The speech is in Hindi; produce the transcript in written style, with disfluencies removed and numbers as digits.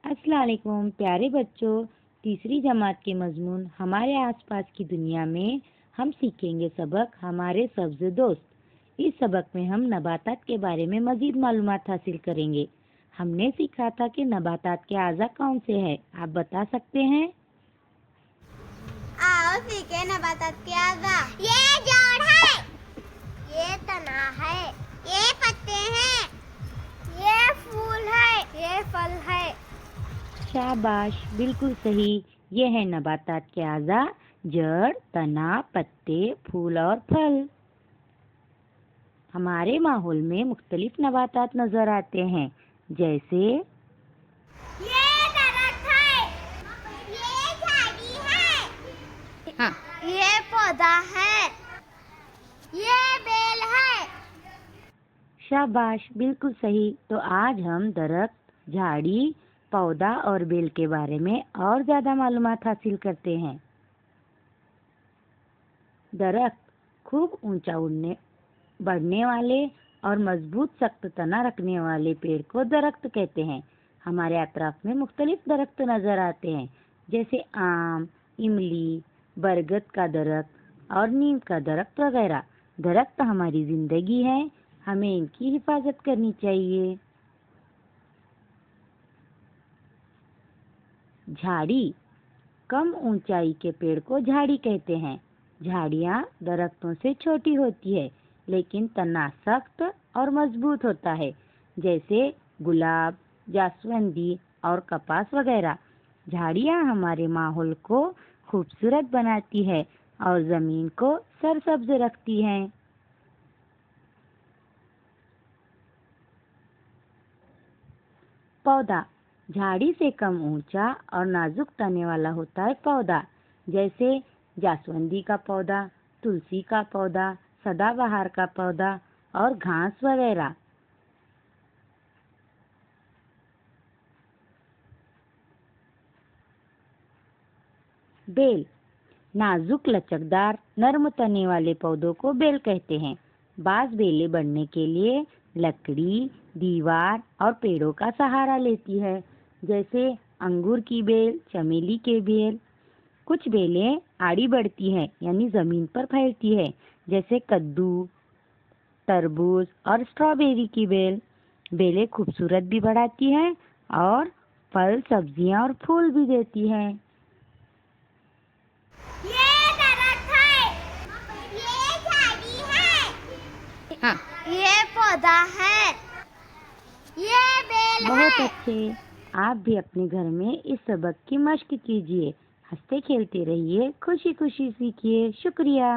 अस्सलाम वालेकुम प्यारे बच्चों। तीसरी जमात के मजमून हमारे आसपास की दुनिया में हम सीखेंगे सबक हमारे सब्ज दोस्त। इस सबक में हम नबातात के बारे में मजीद मालूमात हासिल करेंगे। हमने सीखा था कि नबातात के आज़ा कौन से हैं, आप बता सकते हैं? आओ सीखे नबातात के आज़ा। ये जड़ है, ये तना है, ये पत्ते हैं, ये फूल है, ये फल है। शाबाश, बिल्कुल सही। ये है नबातात के आज़ा: जड़, तना, पत्ते, फूल और फल। हमारे माहौल में मुख्तलिफ नबातात नजर आते हैं, जैसे ये दरख्त है, ये झाड़ी है, हाँ, ये पौधा है, ये बेल है। शाबाश, बिल्कुल सही। तो आज हम दरख्त, झाड़ी, पौधा और बेल के बारे में और ज्यादा मालूमात हासिल करते हैं। दरख्त खूब ऊंचा बढ़ने वाले और मजबूत सख्त तना रखने वाले पेड़ को दरख्त कहते हैं। हमारे अतराफ में मुख्तलिफ दरख्त नजर आते हैं, जैसे आम, इमली, बरगद का दरख्त और नीम का दरख्त वगैरह। दरख्त हमारी जिंदगी है, हमें इनकी हिफाजत करनी चाहिए। झाड़ी, कम ऊंचाई के पेड़ को झाड़ी कहते हैं। झाड़ियाँ दरख्तों से छोटी होती है, लेकिन तना सख्त और मजबूत होता है, जैसे गुलाब, जास्वंदी और कपास वगैरह। झाड़ियाँ हमारे माहौल को खूबसूरत बनाती है और जमीन को सरसब्ज रखती हैं। पौधा, झाड़ी से कम ऊंचा और नाजुक तने वाला होता है पौधा, जैसे जास्वंदी का पौधा, तुलसी का पौधा, सदाबहार का पौधा और घास वगैरह। बेल, नाजुक लचकदार नरम तने वाले पौधों को बेल कहते हैं। बांस बेलें बढ़ने के लिए लकड़ी, दीवार और पेड़ों का सहारा लेती है, जैसे अंगूर की बेल, चमेली के बेल। कुछ बेलें आड़ी बढ़ती हैं, यानी जमीन पर फैलती है, जैसे कद्दू, तरबूज और स्ट्रॉबेरी की बेल। बेलें खूबसूरत भी बढ़ाती हैं और फल, सब्जियां और फूल भी देती हैं। ये दरख्त है, ये झाड़ी है, हाँ, ये पौधा है, ये बेल बहुत है। अच्छे। आप भी अपने घर में इस सबक की मश्क कीजिए। हंसते खेलते रहिए, खुशी खुशी सीखिए। शुक्रिया।